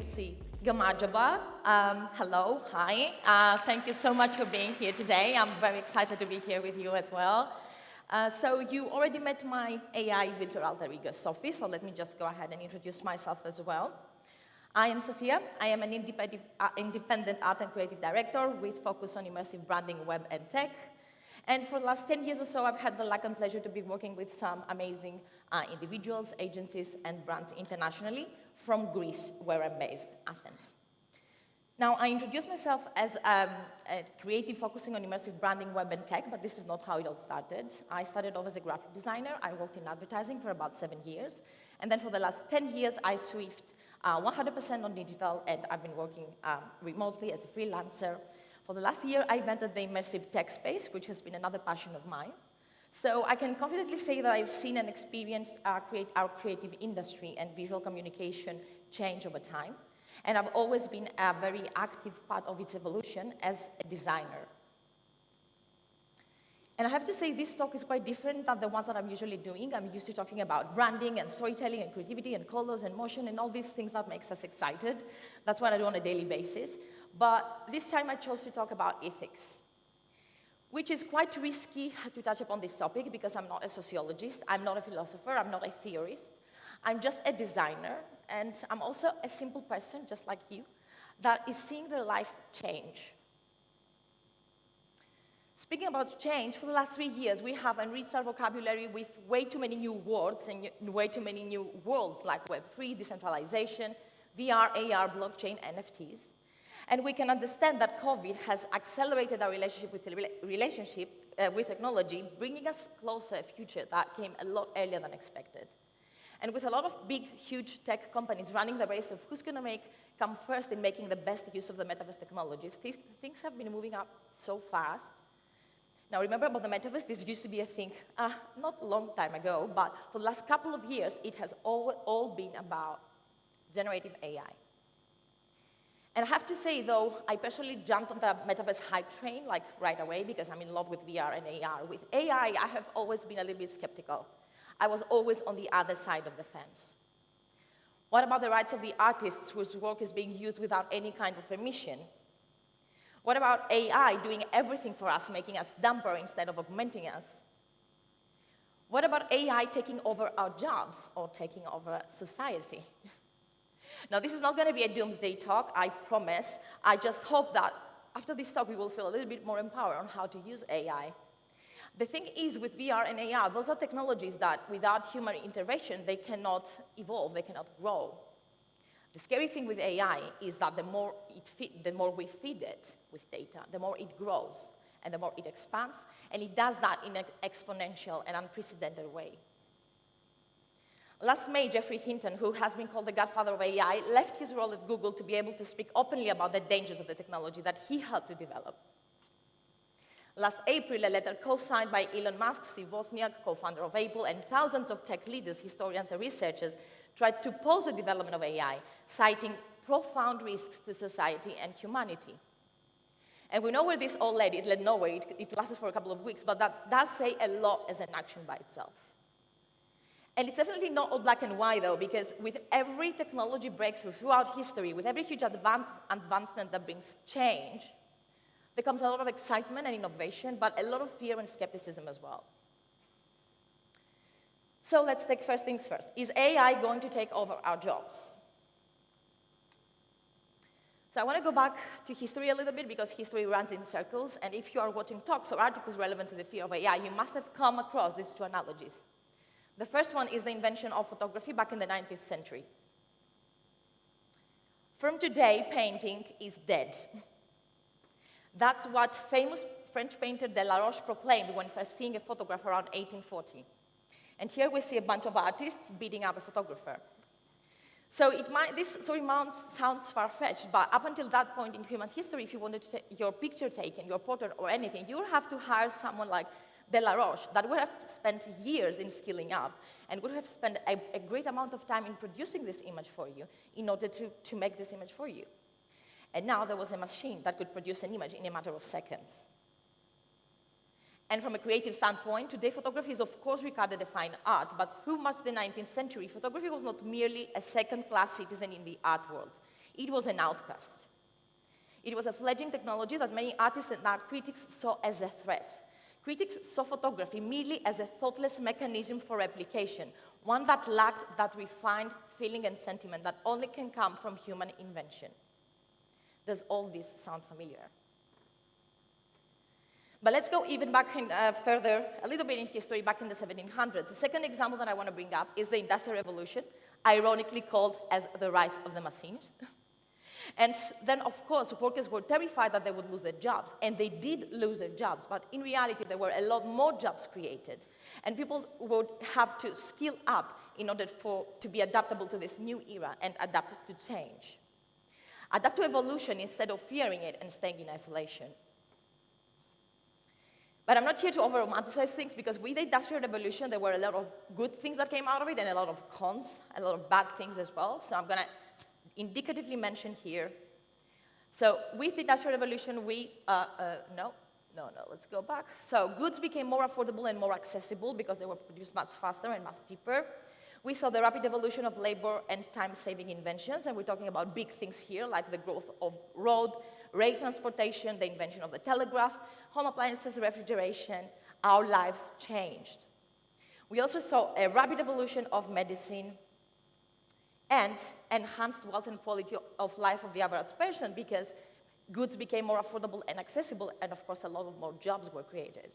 Kirsi Gamajaba. Hello, hi. Thank you so much for being here today. I'm very excited to be here with you as well. So you already met my AI virtual alter ego, Sophie, so let me just go ahead and introduce myself as well. I am Sofia. I am an independent art and creative director with focus on immersive branding, web, and tech. And for the last 10 years or so, I've had the luck and pleasure to be working with some amazing individuals, agencies, and brands internationally from Greece, where I'm based, Athens. Now, I introduced myself as a creative focusing on immersive branding, web, and tech, but this is not how it all started. I started off as a graphic designer. I worked in advertising for about 7 years. And then for the last 10 years, I switched 100% on digital, and I've been working remotely as a freelancer. For the last year, I invented the immersive tech space, which has been another passion of mine. So I can confidently say that I've seen and experienced our creative industry and visual communication change over time. And I've always been a very active part of its evolution as a designer. And I have to say, this talk is quite different than the ones that I'm usually doing. I'm used to talking about branding and storytelling and creativity and colors and motion and all these things that makes us excited. That's what I do on a daily basis. But this time I chose to talk about ethics, which is quite risky to touch upon this topic because I'm not a sociologist, I'm not a philosopher, I'm not a theorist. I'm just a designer, and I'm also a simple person, just like you, that is seeing their life change. Speaking about change, for the last 3 years, we have enriched our vocabulary with way too many new words and way too many new worlds like Web3, decentralization, VR, AR, blockchain, NFTs. And we can understand that COVID has accelerated our relationship with technology, bringing us closer a future that came a lot earlier than expected. And with a lot of big, huge tech companies running the race of who's going to come first in making the best use of the metaverse technologies, things have been moving up so fast. Now, remember about the metaverse, this used to be a thing not a long time ago, but for the last couple of years, it has all been about generative AI. And I have to say, though, I personally jumped on the metaverse hype train like right away because I'm in love with VR and AR. With AI, I have always been a little bit skeptical. I was always on the other side of the fence. What about the rights of the artists whose work is being used without any kind of permission? What about AI doing everything for us, making us dumber instead of augmenting us? What about AI taking over our jobs or taking over society? Now, this is not going to be a doomsday talk, I promise. I just hope that after this talk, we will feel a little bit more empowered on how to use AI. The thing is, with VR and AR, those are technologies that, without human intervention, they cannot evolve, they cannot grow. The scary thing with AI is that the more we feed it with data, the more it grows, and the more it expands, and it does that in an exponential and unprecedented way. Last May, Geoffrey Hinton, who has been called the godfather of AI, left his role at Google to be able to speak openly about the dangers of the technology that he helped to develop. Last April, a letter co-signed by Elon Musk, Steve Wozniak, co-founder of Apple, and thousands of tech leaders, historians, and researchers tried to pause the development of AI, citing profound risks to society and humanity. And we know where this all led. It led nowhere. It lasted for a couple of weeks, but that does say a lot as an action by itself. And it's definitely not all black and white, though, because with every technology breakthrough throughout history, with every huge advancement that brings change, there comes a lot of excitement and innovation, but a lot of fear and skepticism as well. So let's take first things first. Is AI going to take over our jobs? So I want to go back to history a little bit because history runs in circles, and if you are watching talks or articles relevant to the fear of AI, you must have come across these two analogies. The first one is the invention of photography back in the 19th century. From today, painting is dead. That's what famous French painter Delaroche proclaimed when first seeing a photograph around 1840. And here we see a bunch of artists beating up a photographer. So this sounds far-fetched, but up until that point in human history, if you wanted to take your picture taken, your portrait or anything, you would have to hire someone like Delaroche that would have spent years in skilling up and would have spent a great amount of time in producing this image for you in order to make this image for you. And now there was a machine that could produce an image in a matter of seconds. And from a creative standpoint, today photography is of course regarded as a fine art, but through much of the 19th century, photography was not merely a second-class citizen in the art world. It was an outcast. It was a fledgling technology that many artists and art critics saw as a threat. Critics saw photography merely as a thoughtless mechanism for replication, one that lacked that refined feeling and sentiment that only can come from human invention. Does all this sound familiar? But let's go even back further, a little bit in history, back in the 1700s. The second example that I want to bring up is the Industrial Revolution, ironically called as the rise of the machines. And then, of course, workers were terrified that they would lose their jobs, and they did lose their jobs, but in reality, there were a lot more jobs created, and people would have to skill up in order to be adaptable to this new era and adapt to change. Adapt to evolution instead of fearing it and staying in isolation. But I'm not here to over-romanticize things, because with the Industrial Revolution, there were a lot of good things that came out of it and a lot of cons, a lot of bad things as well. So I'm going to indicatively mention here. So with the Industrial Revolution, let's go back. So goods became more affordable and more accessible because they were produced much faster and much cheaper. We saw the rapid evolution of labor and time-saving inventions, and we're talking about big things here, like the growth of road, rail transportation, the invention of the telegraph, home appliances, refrigeration. Our lives changed. We also saw a rapid evolution of medicine and enhanced wealth and quality of life of the average person because goods became more affordable and accessible, and of course, a lot of more jobs were created.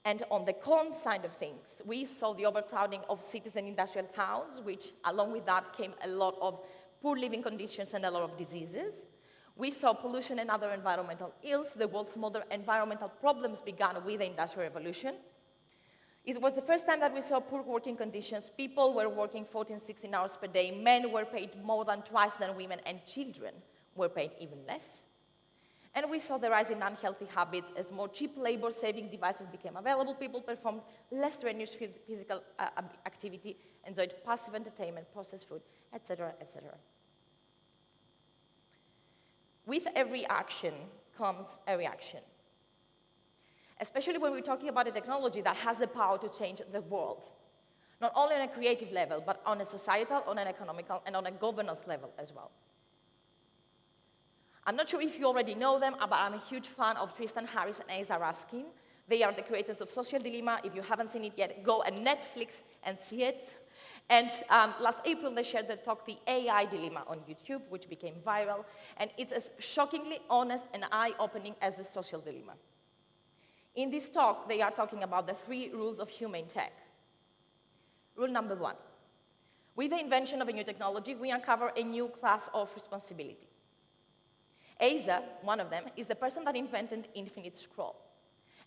And on the con side of things, we saw the overcrowding of cities and industrial towns, which along with that came a lot of poor living conditions and a lot of diseases. We saw pollution and other environmental ills. The world's modern environmental problems began with the Industrial Revolution. It was the first time that we saw poor working conditions. People were working 14, 16 hours per day. Men were paid more than twice than women, and children were paid even less. And we saw the rise in unhealthy habits. As more cheap labor-saving devices became available, people performed less strenuous physical activity, enjoyed passive entertainment, processed food, etc., etc. With every action comes a reaction, especially when we're talking about a technology that has the power to change the world, not only on a creative level, but on a societal, on an economical, and on a governance level as well. I'm not sure if you already know them, but I'm a huge fan of Tristan Harris and Asa Raskin. They are the creators of Social Dilemma. If you haven't seen it yet, go on Netflix and see it. And last April, they shared their talk, The AI Dilemma, on YouTube, which became viral. And it's as shockingly honest and eye-opening as the Social Dilemma. In this talk, they are talking about the 3 rules of humane tech. Rule number 1. With the invention of a new technology, we uncover a new class of responsibility. Asa, one of them, is the person that invented infinite scroll.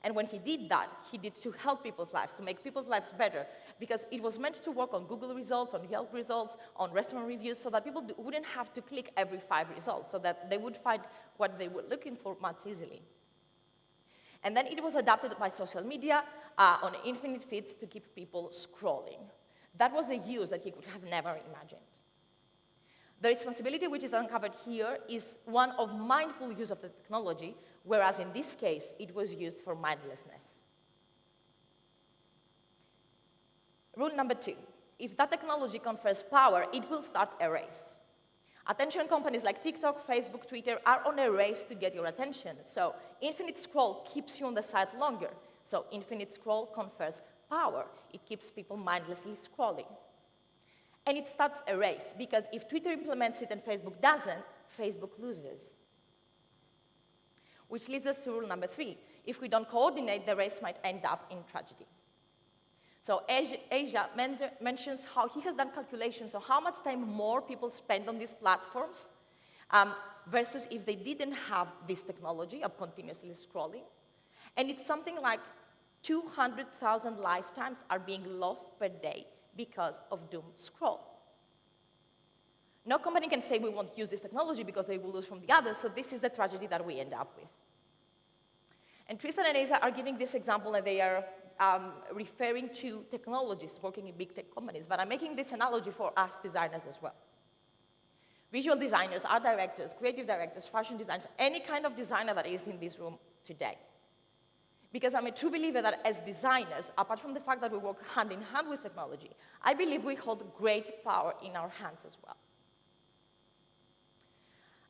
And when he did that, he did to help people's lives, to make people's lives better, because it was meant to work on Google results, on Yelp results, on restaurant reviews, so that people wouldn't have to click every 5 results, so that they would find what they were looking for much easily. And then it was adapted by social media on infinite feeds to keep people scrolling. That was a use that he could have never imagined. The responsibility which is uncovered here is one of mindful use of the technology, whereas in this case, it was used for mindlessness. Rule number 2, if that technology confers power, it will start a race. Attention companies like TikTok, Facebook, Twitter are on a race to get your attention. So infinite scroll keeps you on the site longer. So infinite scroll confers power. It keeps people mindlessly scrolling. And it starts a race, because if Twitter implements it and Facebook doesn't, Facebook loses. Which leads us to rule number 3. If we don't coordinate, the race might end up in tragedy. So Asia mentions how he has done calculations of how much time more people spend on these platforms versus if they didn't have this technology of continuously scrolling. And it's something like 200,000 lifetimes are being lost per day because of doom scroll. No company can say we won't use this technology because they will lose from the others, so this is the tragedy that we end up with. And Tristan and Asa are giving this example, and they are referring to technologists working in big tech companies, but I'm making this analogy for us designers as well. Visual designers, art directors, creative directors, fashion designers, any kind of designer that is in this room today. Because I'm a true believer that as designers, apart from the fact that we work hand in hand with technology, I believe we hold great power in our hands as well.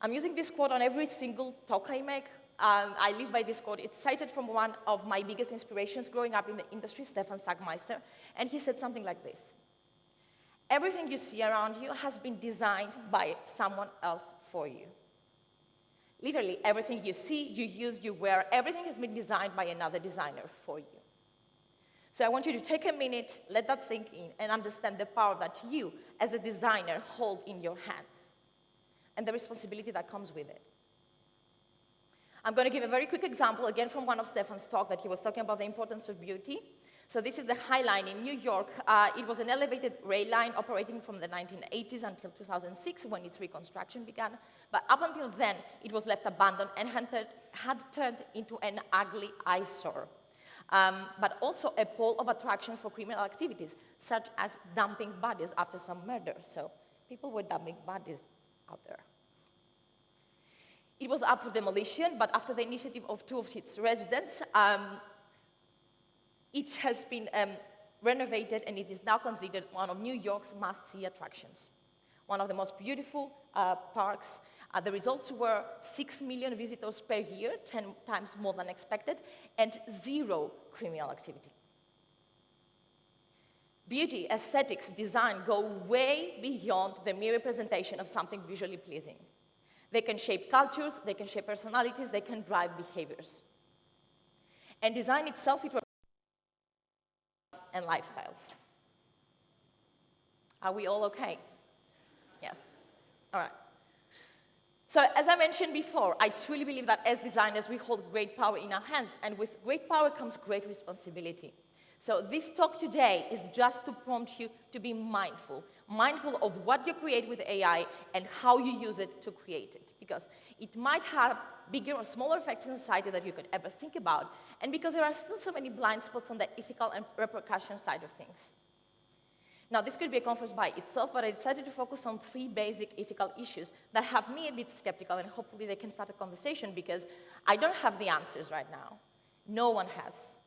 I'm using this quote on every single talk I make. I live by this quote. It's cited from one of my biggest inspirations growing up in the industry, Stefan Sagmeister, and he said something like this. Everything you see around you has been designed by someone else for you. Literally, everything you see, you use, you wear, everything has been designed by another designer for you. So I want you to take a minute, let that sink in, and understand the power that you, as a designer, hold in your hands, and the responsibility that comes with it. I'm going to give a very quick example, again, from one of Stefan's talk that he was talking about the importance of beauty. So this is the High Line in New York. It was an elevated rail line operating from the 1980s until 2006 when its reconstruction began. But up until then, it was left abandoned and had turned into an ugly eyesore. But also a pole of attraction for criminal activities, such as dumping bodies after some murder. So people were dumping bodies out there. It was up for demolition, but after the initiative of two of its residents, it has been renovated, and it is now considered one of New York's must-see attractions. One of the most beautiful parks. The results were 6 million visitors per year, 10 times more than expected, and 0 criminal activity. Beauty, aesthetics, design go way beyond the mere representation of something visually pleasing. They can shape cultures, they can shape personalities, they can drive behaviors. And design itself, it and lifestyles. Are we all okay? Yes. All right. So as I mentioned before, I truly believe that as designers, we hold great power in our hands, and with great power comes great responsibility. So this talk today is just to prompt you to be mindful of what you create with AI and how you use it to create it, because it might have bigger or smaller effects in society that you could ever think about, and because there are still so many blind spots on the ethical and repercussion side of things. Now, this could be a conference by itself, but I decided to focus on 3 basic ethical issues that have me a bit skeptical, and hopefully they can start a conversation, because I don't have the answers right now. No one has.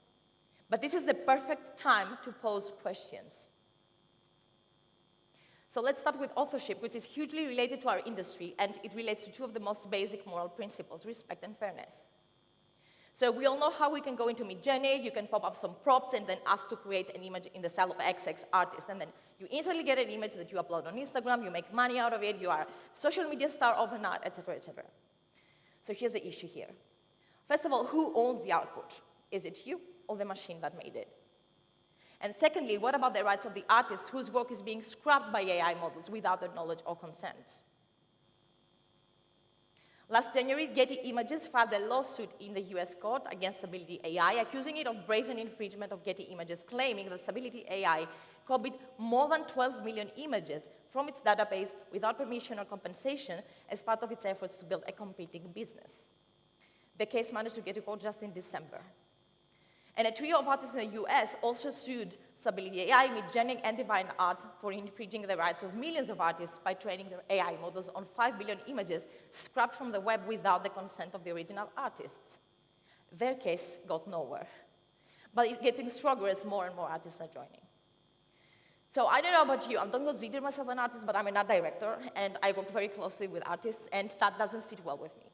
But this is the perfect time to pose questions. So let's start with authorship, which is hugely related to our industry, and it relates to 2 of the most basic moral principles, respect and fairness. So we all know how we can go into Midjourney, you can pop up some prompts and then ask to create an image in the style of XX artist, and then you instantly get an image that you upload on Instagram, you make money out of it, you are a social media star overnight, etc., etc. So here's the issue here. First of all, who owns the output? Is it you or the machine that made it? And secondly, what about the rights of the artists whose work is being scrapped by AI models without their knowledge or consent? Last January, Getty Images filed a lawsuit in the US court against Stability AI, accusing it of brazen infringement of Getty Images, claiming that Stability AI copied more than 12 million images from its database without permission or compensation as part of its efforts to build a competing business. The case managed to get to court just in December. And a trio of artists in the US also sued Stability AI, Midjourney, and Divine Art for infringing the rights of millions of artists by training their AI models on 5 billion images scrapped from the web without the consent of the original artists. Their case got nowhere. But it's getting stronger as more and more artists are joining. So I don't know about you, I don't consider myself an artist, but I'm an art director, and I work very closely with artists, and that doesn't sit well with me.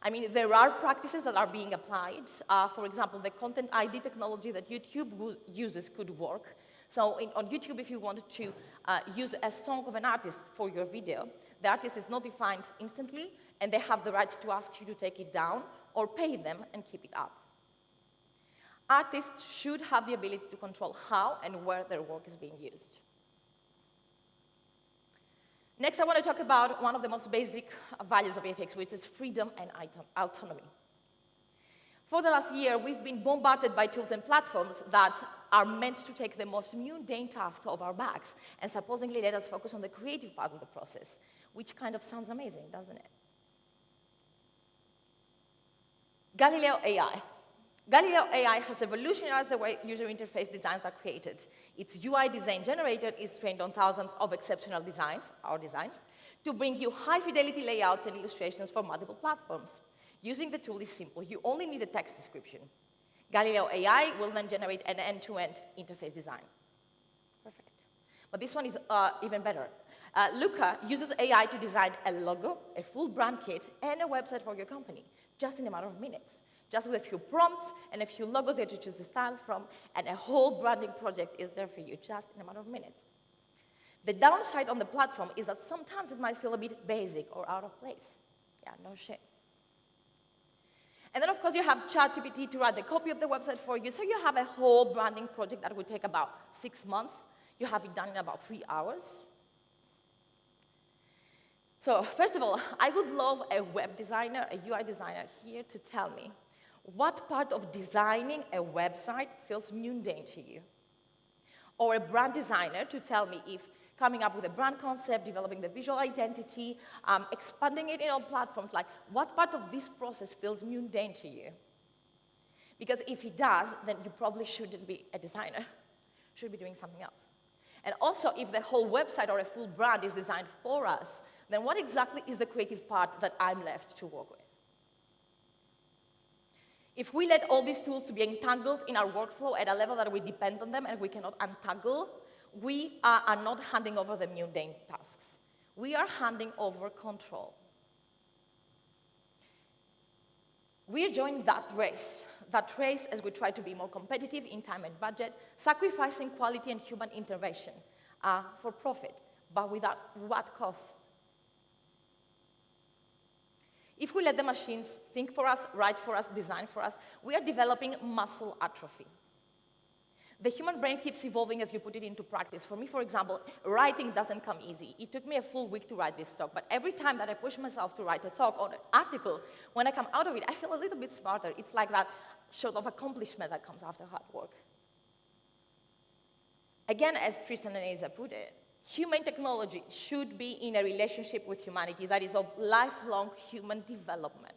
I mean, there are practices that are being applied. For example, the content ID technology that YouTube uses could work. So on YouTube, if you wanted to use a song of an artist for your video, the artist is notified instantly, and they have the right to ask you to take it down or pay them and keep it up. Artists should have the ability to control how and where their work is being used. Next, I want to talk about one of the most basic values of ethics, which is freedom and autonomy. For the last year, we've been bombarded by tools and platforms that are meant to take the most mundane tasks off our backs and supposedly let us focus on the creative part of the process, which kind of sounds amazing, doesn't it? Galileo AI. Galileo AI has evolutionized the way user interface designs are created. Its UI design generator is trained on thousands of exceptional designs, our designs, to bring you high-fidelity layouts and illustrations for multiple platforms. Using the tool is simple. You only need a text description. Galileo AI will then generate an end-to-end interface design. Perfect. But this one is even better. Luca uses AI to design a logo, a full brand kit, and a website for your company, just in a matter of minutes. Just with a few prompts and a few logos that you choose the style from, and a whole branding project is there for you, just in a matter of minutes. The downside on the platform is that sometimes it might feel a bit basic or out of place. Yeah, no shit. And then, of course, you have ChatGPT to write the copy of the website for you, so you have a whole branding project that would take about 6 months. You have it done in about 3 hours. So, first of all, I would love a web designer, a UI designer here to tell me what part of designing a website feels mundane to you? Or a brand designer to tell me if coming up with a brand concept, developing the visual identity, expanding it in all platforms, like what part of this process feels mundane to you? Because if it does, then you probably shouldn't be a designer. Should be doing something else. And also, if the whole website or a full brand is designed for us, then what exactly is the creative part that I'm left to work with? If we let all these tools to be entangled in our workflow at a level that we depend on them and we cannot untangle, we are not handing over the mundane tasks. We are handing over control. We are joining that race as we try to be more competitive in time and budget, sacrificing quality and human intervention for profit, but without what cost? If we let the machines think for us, write for us, design for us, we are developing muscle atrophy. The human brain keeps evolving as you put it into practice. For me, for example, writing doesn't come easy. It took me a full week to write this talk, but every time that I push myself to write a talk or an article, when I come out of it, I feel a little bit smarter. It's like that sort of accomplishment that comes after hard work. Again, as Tristan and Asa put it, human technology should be in a relationship with humanity that is of lifelong human development.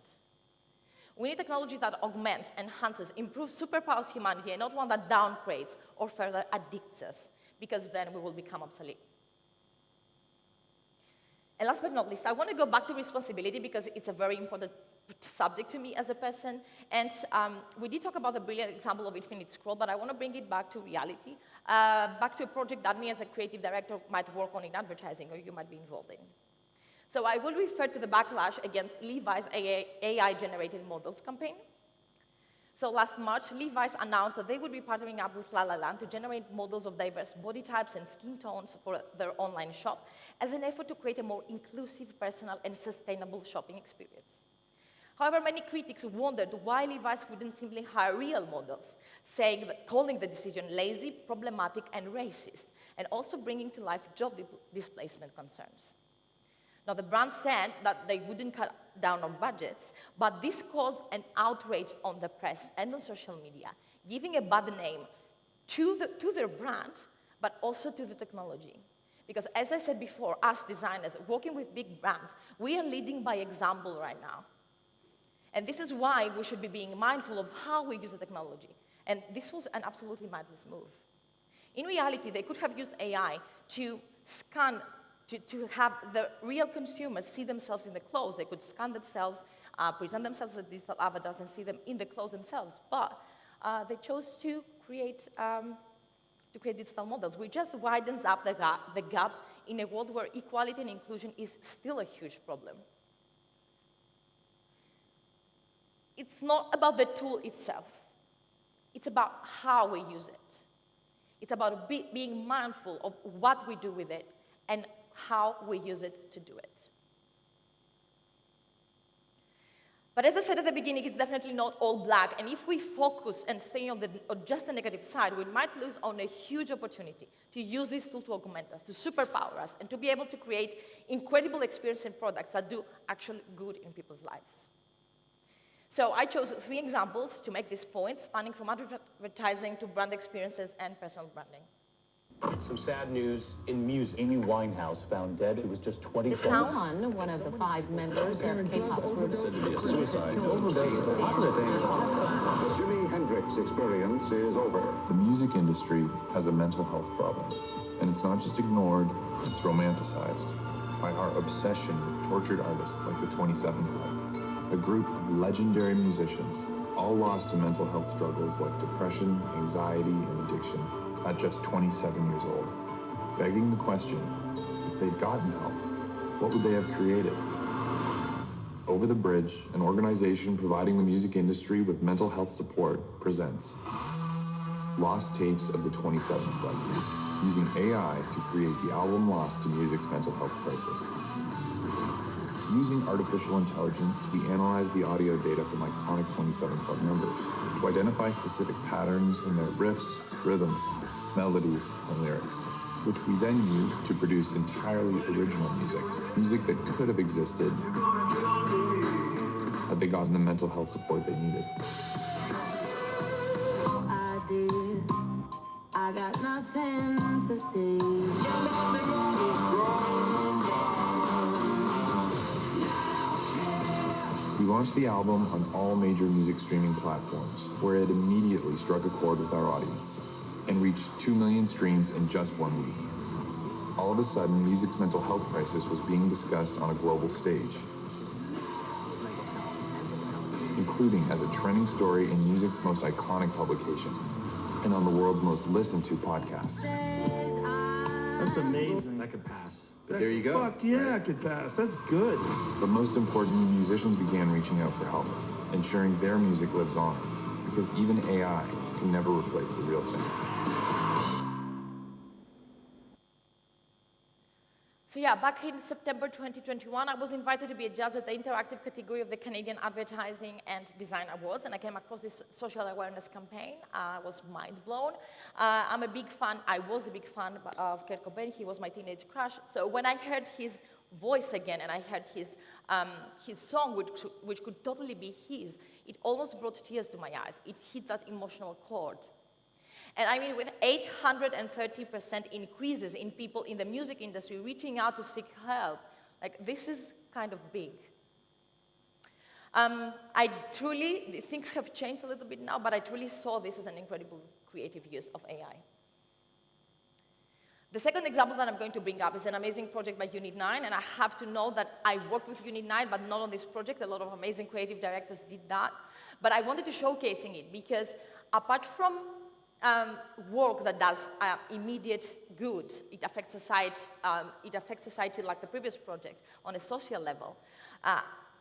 We need technology that augments, enhances, improves, superpowers humanity, and not one that downgrades or further addicts us, because then we will become obsolete. And last but not least, I want to go back to responsibility because it's a very important subject to me as a person. And we did talk about the brilliant example of Infinite Scroll, but I want to bring it back to reality, back to a project that me as a creative director might work on in advertising or you might be involved in. So I will refer to the backlash against Levi's AI-generated models campaign. So last March, Levi's announced that they would be partnering up with La La Land to generate models of diverse body types and skin tones for their online shop as an effort to create a more inclusive, personal, and sustainable shopping experience. However, many critics wondered why Levi's wouldn't simply hire real models, calling the decision lazy, problematic, and racist, and also bringing to life job displacement concerns. Now, the brand said that they wouldn't cut down on budgets, but this caused an outrage on the press and on social media, giving a bad name to their brand, but also to the technology. Because as I said before, us designers, working with big brands, we are leading by example right now. And this is why we should be being mindful of how we use the technology. And this was an absolutely madness move. In reality, they could have used AI to scan, to have the real consumers see themselves in the clothes. They could scan themselves, present themselves as digital avatars, and see them in the clothes themselves. But they chose to create digital models, which just widens up the gap in a world where equality and inclusion is still a huge problem. It's not about the tool itself. It's about how we use it. It's about being mindful of what we do with it and how we use it to do it. But as I said at the beginning, it's definitely not all black. And if we focus and stay on just the negative side, we might lose on a huge opportunity to use this tool to augment us, to superpower us, and to be able to create incredible experiences and products that do actually good in people's lives. So I chose 3 examples to make this point, spanning from advertising to brand experiences and personal branding. Some sad news in music. Amy Winehouse found dead. She was just 27. Sean, one of the 5 members of K-pop group, Said to be a suicide. Overdose of popular things. Jimi Hendrix's experience is over. The music industry has a mental health problem, and it's not just ignored, it's romanticized by our obsession with tortured artists like the 27 Club, a group of legendary musicians, all lost to mental health struggles like depression, anxiety, and addiction at just 27 years old, begging the question, If they'd gotten help, what would they have created? Over the Bridge, an organization providing the music industry with mental health support, presents Lost Tapes of the 27 Club, using AI to create the album Lost to music's mental health crisis. Using artificial intelligence, we analyze the audio data from iconic 27 Club members to identify specific patterns in their riffs, rhythms, melodies, and lyrics, which we then use to produce entirely original music that could have existed had they gotten the mental health support they needed. I got nothing to say. We launched the album on all major music streaming platforms, where it immediately struck a chord with our audience and reached 2 million streams in just 1 week. All of a sudden, music's mental health crisis was being discussed on a global stage, including as a trending story in music's most iconic publication and on the world's most listened to podcast. That's amazing. That could pass. But there you go. Fuck yeah, it could pass. That's good. But most importantly, musicians began reaching out for help, ensuring their music lives on, because even AI can never replace the real thing. So yeah, back in September 2021, I was invited to be a judge at the interactive category of the Canadian Advertising and Design Awards, and I came across this social awareness campaign. I was mind blown. I was a big fan of Kurt Cobain. He was my teenage crush. So when I heard his voice again, and I heard his song, which could totally be his, it almost brought tears to my eyes. It hit that emotional chord. And I mean, with 830% increases in people in the music industry reaching out to seek help, like, this is kind of big. Things have changed a little bit now, but I truly saw this as an incredible creative use of AI. The second example that I'm going to bring up is an amazing project by Unit 9, and I have to know that I worked with Unit 9, but not on this project. A lot of amazing creative directors did that. But I wanted to showcasing it because apart from work that does immediate good, it affects society like the previous project on a social level.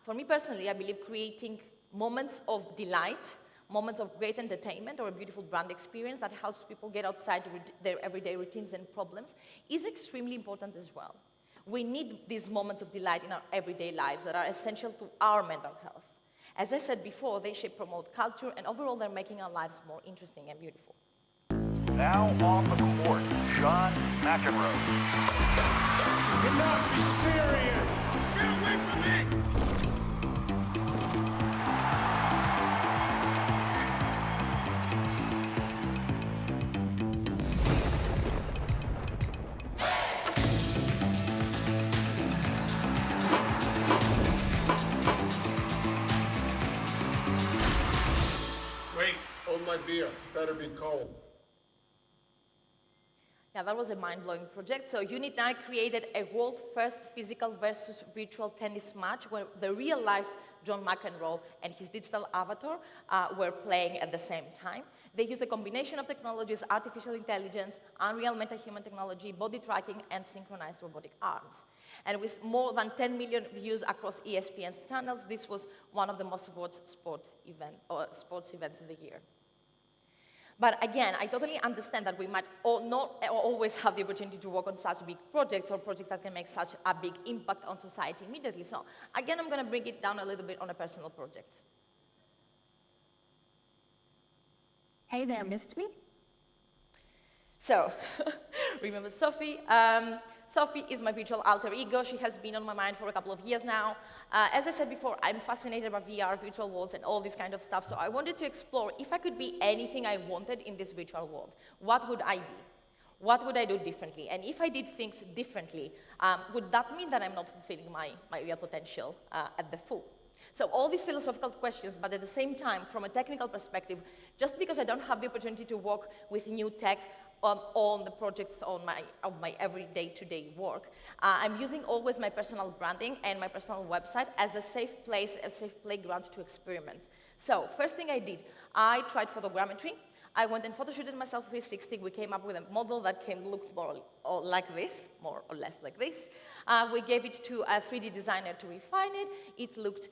For me personally, I believe creating moments of delight, moments of great entertainment or a beautiful brand experience that helps people get outside their everyday routines and problems is extremely important as well. We need these moments of delight in our everyday lives that are essential to our mental health. As I said before, they shape, promote culture, and overall they're making our lives more interesting and beautiful. Now on the court, John McEnroe. You cannot be serious! Get away from me! Wait, hold my beer. Better be cold. Yeah, that was a mind-blowing project. So Unit 9 created a world-first physical versus virtual tennis match where the real-life John McEnroe and his digital avatar were playing at the same time. They used a combination of technologies, artificial intelligence, Unreal meta-human technology, body tracking, and synchronized robotic arms. And with more than 10 million views across ESPN's channels, this was one of the most watched sports events of the year. But again, I totally understand that we might not always have the opportunity to work on such big projects or projects that can make such a big impact on society immediately. So again, I'm going to bring it down a little bit on a personal project. Hey there, missed me? So, remember Sophie? Sophie is my virtual alter ego. She has been on my mind for a couple of years now. As I said before, I'm fascinated by VR, virtual worlds, and all this kind of stuff. So I wanted to explore if I could be anything I wanted in this virtual world. What would I be? What would I do differently? And if I did things differently, would that mean that I'm not fulfilling my real potential at the full? So all these philosophical questions, but at the same time, from a technical perspective, just because I don't have the opportunity to work with new tech on the projects of my everyday to-day work, I'm using always my personal branding and my personal website as a safe place, a safe playground to experiment. So first thing I did, I tried photogrammetry. I went and photoshooted myself 360. We came up with a model that looked more or like this, more or less like this. We gave it to a 3D designer to refine it. It looked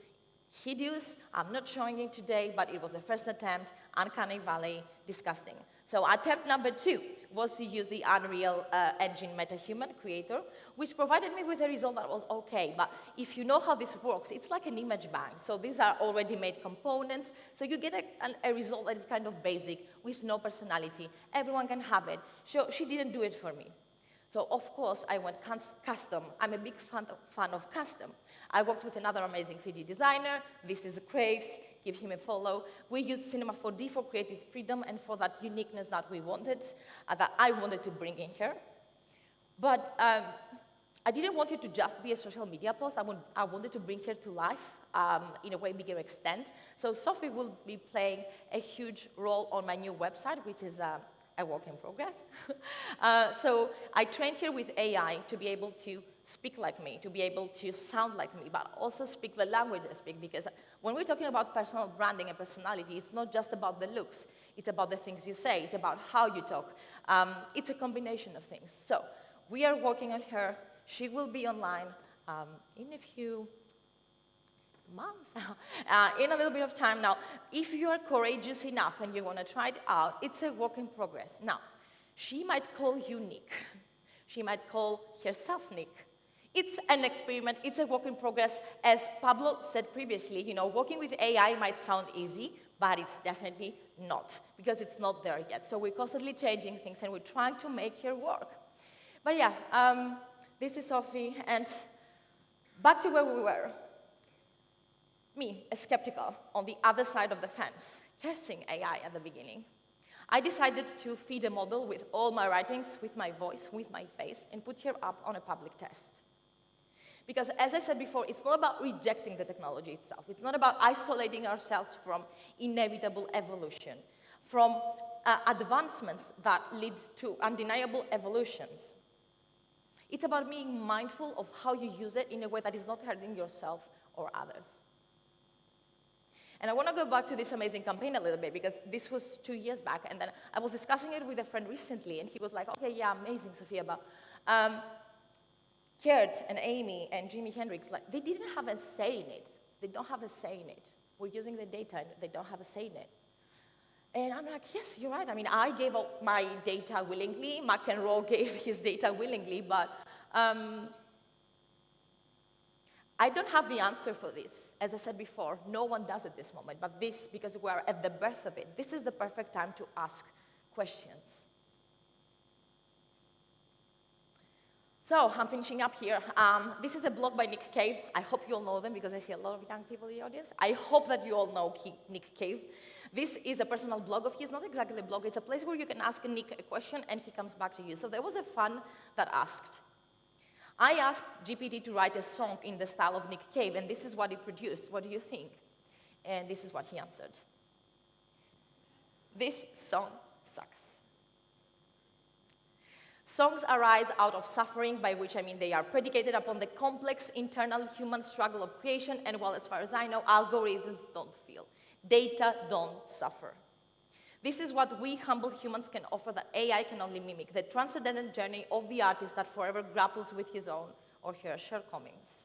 hideous. I'm not showing it today, but it was the first attempt. Uncanny Valley, disgusting. So attempt number 2 was to use the Unreal Engine MetaHuman creator, which provided me with a result that was okay. But if you know how this works, it's like an image bank. So these are already made components. So you get a result that is kind of basic with no personality. Everyone can have it. So she didn't do it for me. So of course, I went custom. I'm a big fan of custom. I worked with another amazing 3D designer. This is Craves. Give him a follow. We used Cinema 4D for creative freedom and for that uniqueness that we wanted, that I wanted to bring in here. But I didn't want it to just be a social media post. I wanted to bring her to life in a way bigger extent. So Sophie will be playing a huge role on my new website, which is a work in progress. So I trained her with AI to be able to speak like me, to be able to sound like me, but also speak the language I speak, because when we're talking about personal branding and personality, it's not just about the looks. It's about the things you say. It's about how you talk. It's a combination of things. So we are working on her. She will be online in a few months, in a little bit of time now. If you are courageous enough and you want to try it out, it's a work in progress. Now, she might call you Nick. She might call herself Nick. It's an experiment. It's a work in progress. As Pablo said previously, you know, working with AI might sound easy, but it's definitely not, because it's not there yet. So we're constantly changing things, and we're trying to make her work. But yeah, this is Sophie, and back to where we were. Me, a skeptical, on the other side of the fence, cursing AI at the beginning. I decided to feed a model with all my writings, with my voice, with my face, and put her up on a public test. Because as I said before, it's not about rejecting the technology itself. It's not about isolating ourselves from inevitable evolution, from advancements that lead to undeniable evolutions. It's about being mindful of how you use it in a way that is not hurting yourself or others. And I want to go back to this amazing campaign a little bit, because this was 2 years back, and then I was discussing it with a friend recently, and he was like, okay, yeah, amazing, Sofia, but Kurt and Amy and Jimi Hendrix, like, they didn't have a say in it. They don't have a say in it. We're using the data, and they don't have a say in it. And I'm like, yes, you're right. I mean, I gave up my data willingly. McEnroe gave his data willingly, but I don't have the answer for this. As I said before, no one does at this moment, but this, because we're at the birth of it, this is the perfect time to ask questions. So I'm finishing up here. This is a blog by Nick Cave. I hope you all know them, because I see a lot of young people in the audience. I hope that you all know Nick Cave. This is a personal blog of his, not exactly a blog. It's a place where you can ask Nick a question and he comes back to you. So there was a fan that asked. I asked GPT to write a song in the style of Nick Cave, and this is what it produced. What do you think? And this is what he answered. This song sucks. Songs arise out of suffering, by which I mean they are predicated upon the complex internal human struggle of creation, and well, as far as I know, algorithms don't feel. Data don't suffer. This is what we humble humans can offer that AI can only mimic, the transcendental journey of the artist that forever grapples with his own or her shortcomings.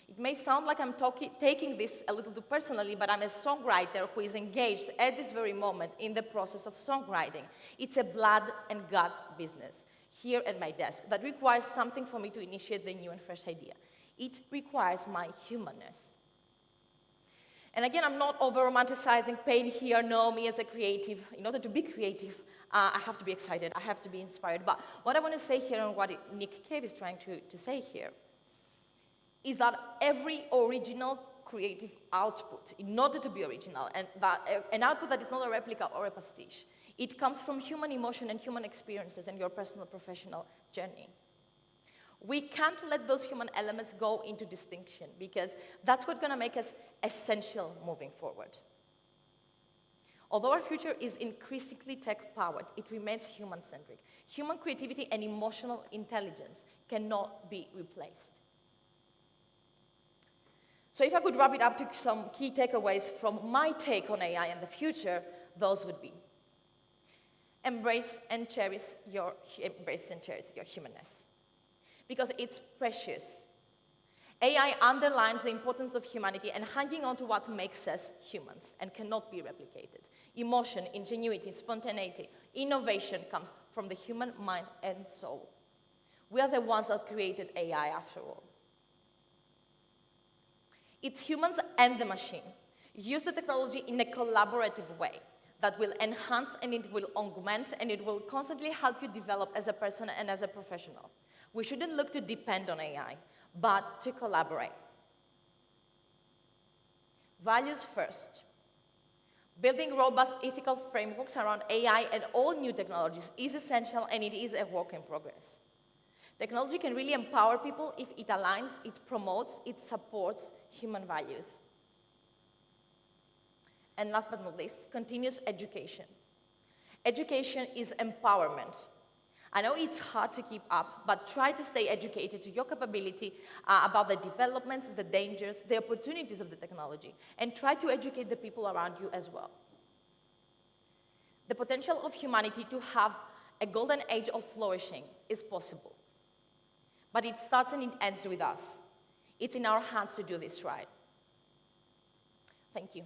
It may sound like I'm taking this a little too personally, but I'm a songwriter who is engaged at this very moment in the process of songwriting. It's a blood and guts business here at my desk that requires something for me to initiate the new and fresh idea. It requires my humanness. And again, I'm not over-romanticizing pain here. No, me as a creative, in order to be creative, I have to be excited. I have to be inspired. But what I want to say here, and what Nick Cave is trying to say here, is that every original creative output, in order to be original, and that an output that is not a replica or a pastiche, it comes from human emotion and human experiences and your personal professional journey. We can't let those human elements go into distinction, because that's what's going to make us essential moving forward. Although our future is increasingly tech-powered, it remains human-centric. Human creativity and emotional intelligence cannot be replaced. So if I could wrap it up to some key takeaways from my take on AI and the future, those would be: embrace and cherish your humanness, because it's precious. AI underlines the importance of humanity and hanging on to what makes us humans and cannot be replicated. Emotion, ingenuity, spontaneity, innovation comes from the human mind and soul. We are the ones that created AI, after all. It's humans and the machine. Use the technology in a collaborative way that will enhance and it will augment and it will constantly help you develop as a person and as a professional. We shouldn't look to depend on AI, but to collaborate. Values first. Building robust ethical frameworks around AI and all new technologies is essential, and it is a work in progress. Technology can really empower people if it aligns, it promotes, it supports human values. And last but not least, continuous education. Education is empowerment. I know it's hard to keep up, but try to stay educated to your capability about the developments, the dangers, the opportunities of the technology, and try to educate the people around you as well. The potential of humanity to have a golden age of flourishing is possible, but it starts and it ends with us. It's in our hands to do this right. Thank you.